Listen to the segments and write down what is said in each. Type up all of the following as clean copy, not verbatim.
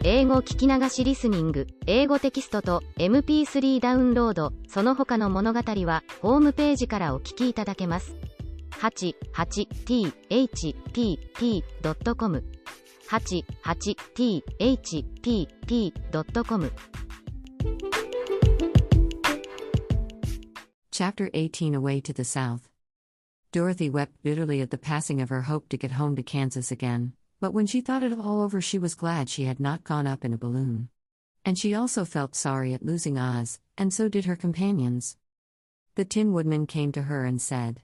英語聞き流しリスニング、英語テキストと MP3 ダウンロード、その他の物語はホームページからお聞きいただけます。88thpp.com 88thpp.com Chapter 18 Away to the South. Dorothy wept bitterly at the passing of her hope to get home to Kansas again, but when she thought it all over she was glad she had not gone up in a balloon. And she also felt sorry at losing Oz, and so did her companions. The Tin Woodman came to her and said,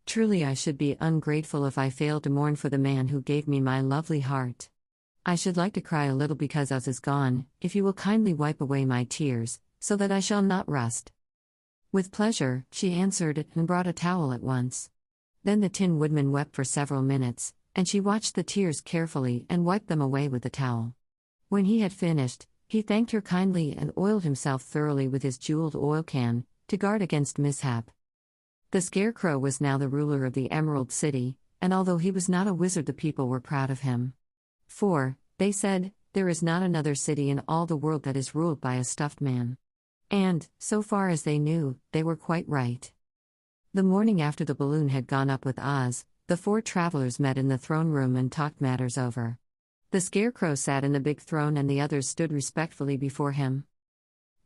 "Truly I should be ungrateful if I failed to mourn for the man who gave me my lovely heart. I should like to cry a little because Oz is gone, if you will kindly wipe away my tears, so that I shall not rust." With pleasure, she answered and brought a towel at once. Then the Tin Woodman wept for several minutes, and she watched the tears carefully and wiped them away with the towel. When he had finished, he thanked her kindly and oiled himself thoroughly with his jeweled oil can, to guard against mishap. The Scarecrow was now the ruler of the Emerald City, and although he was not a wizard the people were proud of him. For, they said, there is not another city in all the world that is ruled by a stuffed man. And, so far as they knew, they were quite right. The morning after the balloon had gone up with Oz, the four travelers met in the throne room and talked matters over. The Scarecrow sat in the big throne and the others stood respectfully before him.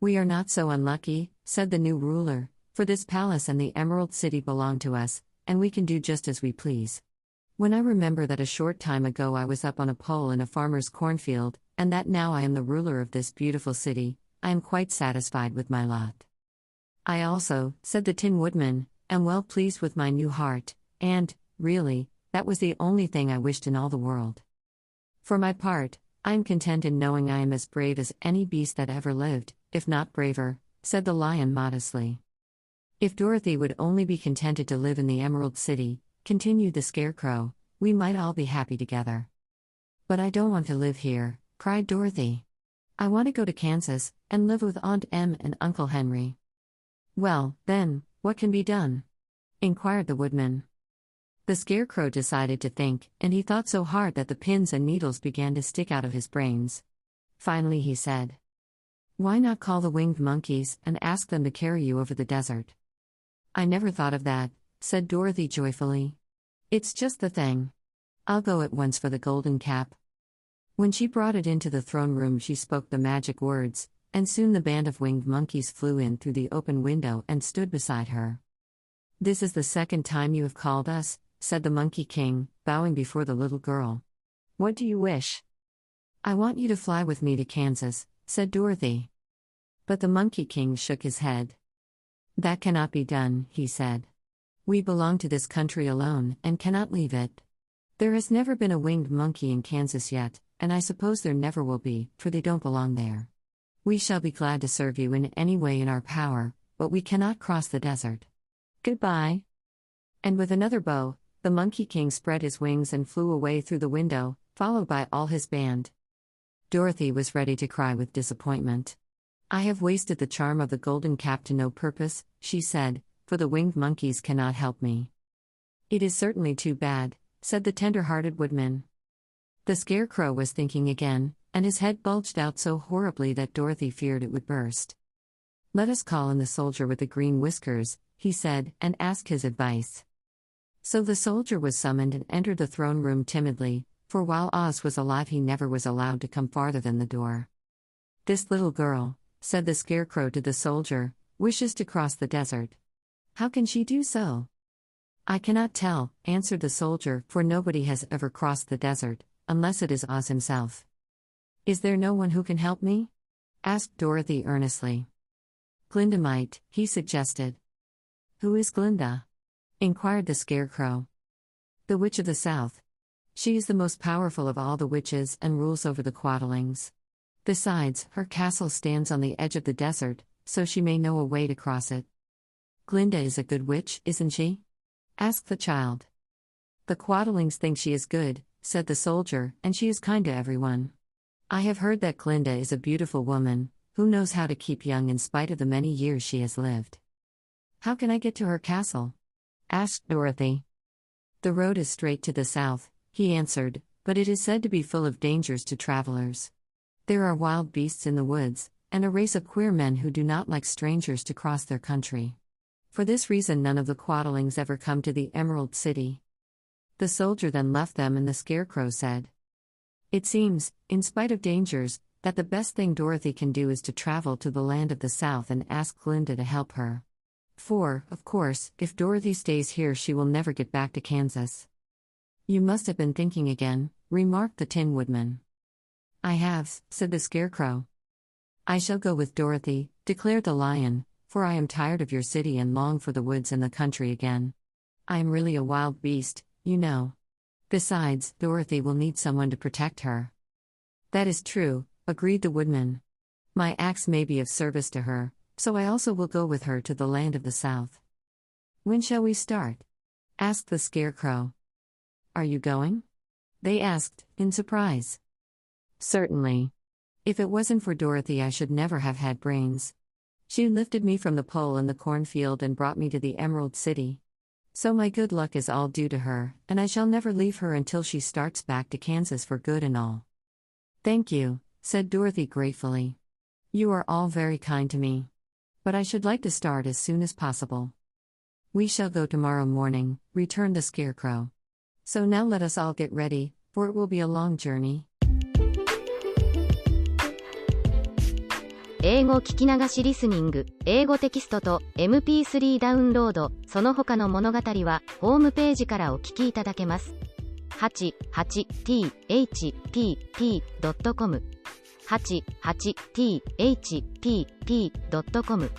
"We are not so unlucky," said the new ruler, "for this palace and the Emerald City belong to us, and we can do just as we please. When I remember that a short time ago I was up on a pole in a farmer's cornfield, and that now I am the ruler of this beautiful city, I am quite satisfied with my lot. I also," said the Tin Woodman, "am well pleased with my new heart, and, really, that was the only thing I wished in all the world. For my part, I am content in knowing I am as brave as any beast that ever lived, if not braver," said the Lion modestly. "If Dorothy would only be contented to live in the Emerald City," continued the Scarecrow, "we might all be happy together." "But I don't want to live here," cried Dorothy. "I want to go to Kansas, and live with Aunt Em and Uncle Henry." "Well, then, what can be done?" inquired the Woodman. The Scarecrow decided to think, and he thought so hard that the pins and needles began to stick out of his brains. Finally he said, "Why not call the winged monkeys and ask them to carry you over the desert?" "I never thought of that," said Dorothy joyfully. "It's just the thing. I'll go at once for the golden cap." When she brought it into the throne room she spoke the magic words, and soon the band of winged monkeys flew in through the open window and stood beside her. "This is the second time you have called us," said the Monkey King, bowing before the little girl. "What do you wish?" "I want you to fly with me to Kansas," said Dorothy. But the Monkey King shook his head. "That cannot be done," he said. "We belong to this country alone and cannot leave it. There has never been a winged monkey in Kansas yet, and I suppose there never will be, for they don't belong there. We shall be glad to serve you in any way in our power, but we cannot cross the desert. Goodbye." And with another bow, the Monkey King spread his wings and flew away through the window, followed by all his band. Dorothy was ready to cry with disappointment. "I have wasted the charm of the golden cap to no purpose," she said, "for the winged monkeys cannot help me." "It is certainly too bad," said the tender-hearted Woodman. The Scarecrow was thinking again, and his head bulged out so horribly that Dorothy feared it would burst. "Let us call in the soldier with the green whiskers," he said, and ask his advice. So the soldier was summoned and entered the throne room timidly, for while Oz was alive he never was allowed to come farther than the door. "This little girl," said the Scarecrow to the soldier, "wishes to cross the desert. How can she do so?" "I cannot tell," answered the soldier, "for nobody has ever crossed the desert, unless it is Oz himself." "Is there no one who can help me?" asked Dorothy earnestly. "Glinda might," he suggested. "Who is Glinda?" inquired the Scarecrow. "The Witch of the South. She is the most powerful of all the witches and rules over the Quadlings. Besides, her castle stands on the edge of the desert, so she may know a way to cross it." "Glinda is a good witch, isn't she?" asked the child. "The Quadlings think she is good," said the soldier, "and she is kind to everyone. I have heard that Glinda is a beautiful woman, who knows how to keep young in spite of the many years she has lived." "How can I get to her castle?" asked Dorothy. "The road is straight to the south," he answered, "but it is said to be full of dangers to travelers. There are wild beasts in the woods, and a race of queer men who do not like strangers to cross their country. For this reason none of the Quadlings ever come to the Emerald City. The soldier then left them and the Scarecrow said, "It seems, in spite of dangers, that the best thing Dorothy can do is to travel to the land of the South and ask Glinda to help her. For, of course, if Dorothy stays here she will never get back to Kansas." "You must have been thinking again," remarked the Tin Woodman. "I have," said the Scarecrow. "I shall go with Dorothy," declared the Lion, "for I am tired of your city and long for the woods and the country again. I am really a wild beast, you know. Besides, Dorothy will need someone to protect her." "That is true," agreed the Woodman. "My axe may be of service to her, so I also will go with her to the land of the South." "When shall we start?" asked the Scarecrow. "Are you going?" they asked, in surprise. "Certainly. If it wasn't for Dorothy I should never have had brains. She lifted me from the pole in the cornfield and brought me to the Emerald City. So my good luck is all due to her, and I shall never leave her until she starts back to Kansas for good and all." "Thank you," said Dorothy gratefully. "You are all very kind to me. But I should like to start as soon as possible." "We shall go tomorrow morning," returned the Scarecrow. "So now let us all get ready, for it will be a long journey." 英語聞き流しリスニング、英語テキストと MP3 ダウンロード、その他の物語はホームページからお聞きいただけます。88thpp.com 88thpp.com